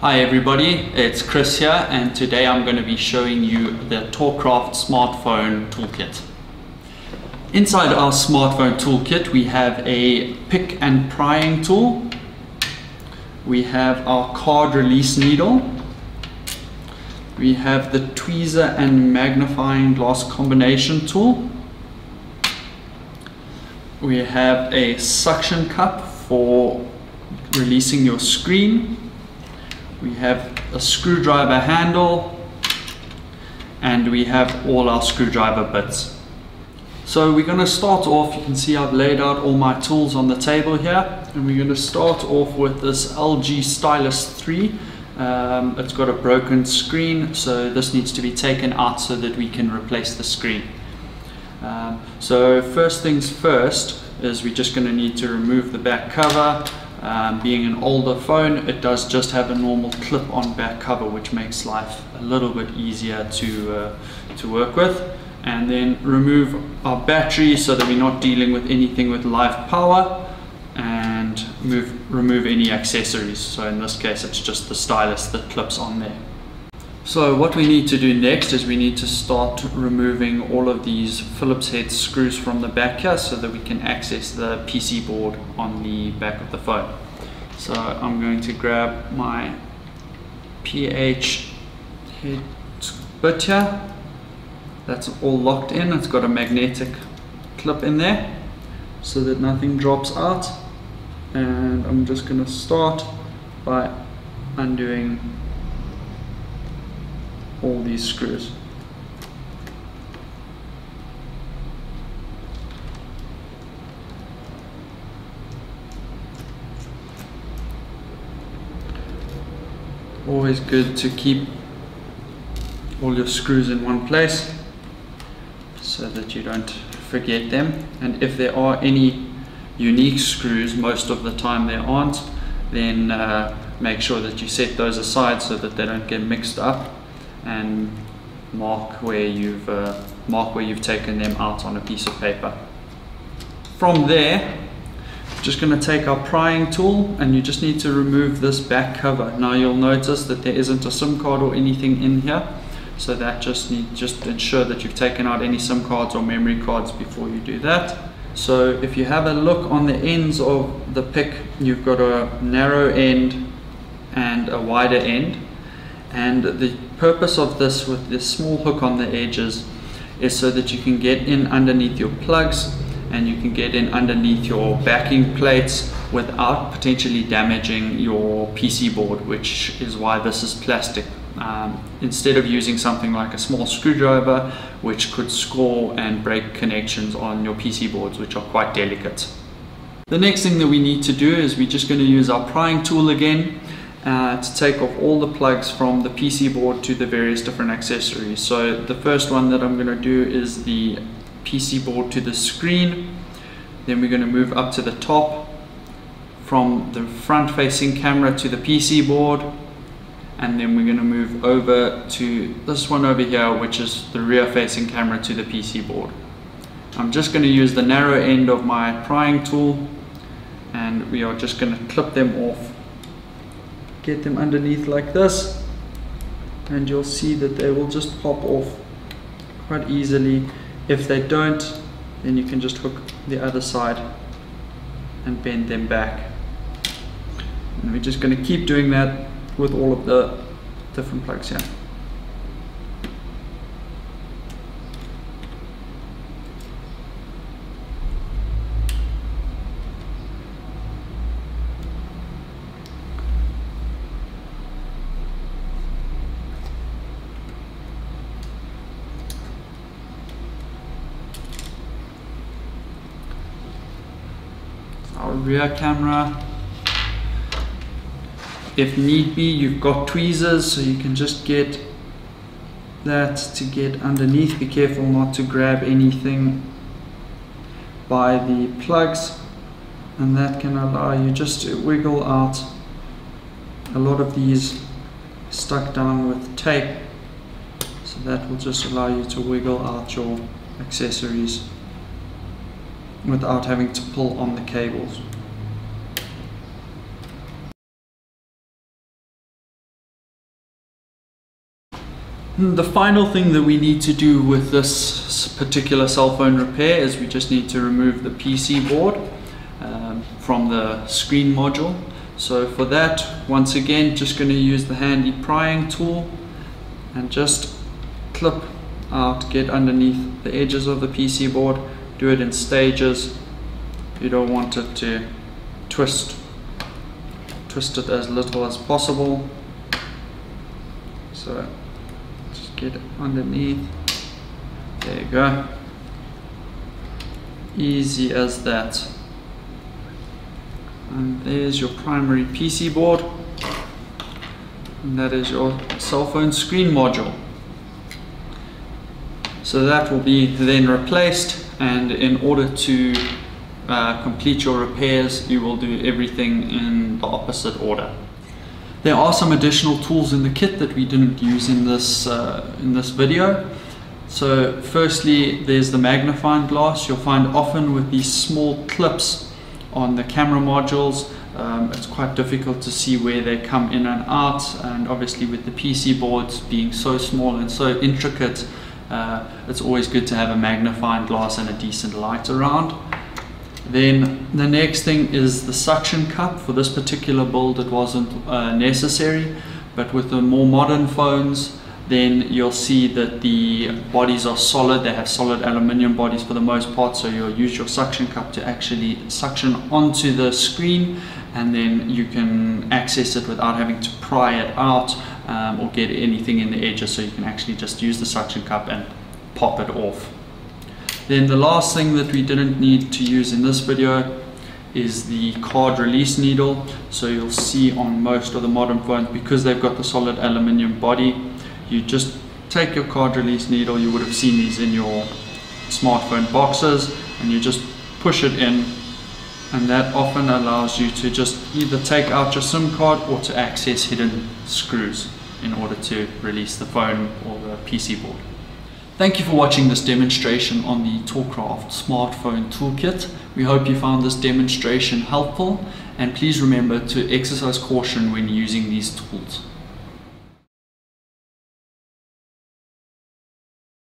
Hi everybody, it's Chris here, and today I'm going to be showing you the Tork smartphone toolkit. Inside our smartphone toolkit we have a pick and prying tool, we have our card release needle, we have the tweezer and magnifying glass combination tool, we have a suction cup for releasing your screen, we have a screwdriver handle, and we have all our screwdriver bits. So we're going to start off, you can see I've laid out all my tools on the table here, and we're going to start off with this LG Stylus 3. It's got a broken screen, so this needs to be taken out so that we can replace the screen. So first things first is we're just going to need to remove the back cover. Being an older phone, it does just have a normal clip-on back cover, which makes life a little bit easier to work with. And then remove our battery so that we're not dealing with anything with live power, and remove any accessories. So in this case it's just the stylus that clips on there. So what we need to do next is we need to start removing all of these Phillips head screws from the back here so that we can access the PC board on the back of the phone. So I'm going to grab my PH head bit here. That's all locked in. It's got a magnetic clip in there so that nothing drops out. And I'm just going to start by undoing all these screws. Always good to keep all your screws in one place so that you don't forget them. And if there are any unique screws, most of the time there aren't, then make sure that you set those aside so that they don't get mixed up, and mark where you've taken them out on a piece of paper. From there, just going to take our prying tool, and you just need to remove this back cover. Now you'll notice that there isn't a SIM card or anything in here, so that just ensure that you've taken out any SIM cards or memory cards before you do that. So if you have a look on the ends of the pick, you've got a narrow end and a wider end. And the purpose of this with this small hook on the edges is so that you can get in underneath your plugs and you can get in underneath your backing plates without potentially damaging your PC board, which is why this is plastic. Instead of using something like a small screwdriver, which could score and break connections on your PC boards, which are quite delicate. The next thing that we need to do is we're just going to use our prying tool again to take off all the plugs from the PC board to the various different accessories. So the first one that I'm going to do is the PC board to the screen. Then we're going to move up to the top from the front facing camera to the PC board, and then we're going to move over to this one over here, which is the rear facing camera to the PC board. I'm just going to use the narrow end of my prying tool, and we are just going to clip them off. Get them underneath like this, and you'll see that they will just pop off quite easily. If they don't, then you can just hook the other side and bend them back. And we're just going to keep doing that with all of the different plugs here. Our rear camera. If need be, you've got tweezers, so you can just get that to get underneath. Be careful not to grab anything by the plugs, and that can allow you just to wiggle out. A lot of these stuck down with tape, so that will just allow you to wiggle out your accessories without having to pull on the cables. The final thing that we need to do with this particular cell phone repair is we just need to remove the PC board from the screen module. So for that, once again, just going to use the handy prying tool and just clip out, get underneath the edges of the PC board. Do it in stages. You don't want it to twist it as little as possible. So just get it underneath. There you go. Easy as that. And there's your primary PC board, and that is your cell phone screen module. So that will be then replaced, and in order to complete your repairs, you will do everything in the opposite order. There are some additional tools in the kit that we didn't use in this video. So firstly, there's the magnifying glass. You'll find often with these small clips on the camera modules, it's quite difficult to see where they come in and out, and obviously with the PC boards being so small and so intricate, it's always good to have a magnifying glass and a decent light around. Then the next thing is the suction cup. For this particular build it wasn't necessary, but with the more modern phones, then you'll see that the bodies are solid. They have solid aluminium bodies for the most part, so you'll use your suction cup to actually suction onto the screen, and then you can access it without having to pry it out or get anything in the edges, so you can actually just use the suction cup and pop it off. Then the last thing that we didn't need to use in this video is the card release needle. So you'll see on most of the modern phones, because they've got the solid aluminium body, you just take your card release needle. You would have seen these in your smartphone boxes, and you just push it in, and that often allows you to just either take out your SIM card or to access hidden screws in order to release the phone or the PC board. Thank you for watching this demonstration on the Tork smartphone toolkit. We hope you found this demonstration helpful, and please remember to exercise caution when using these tools.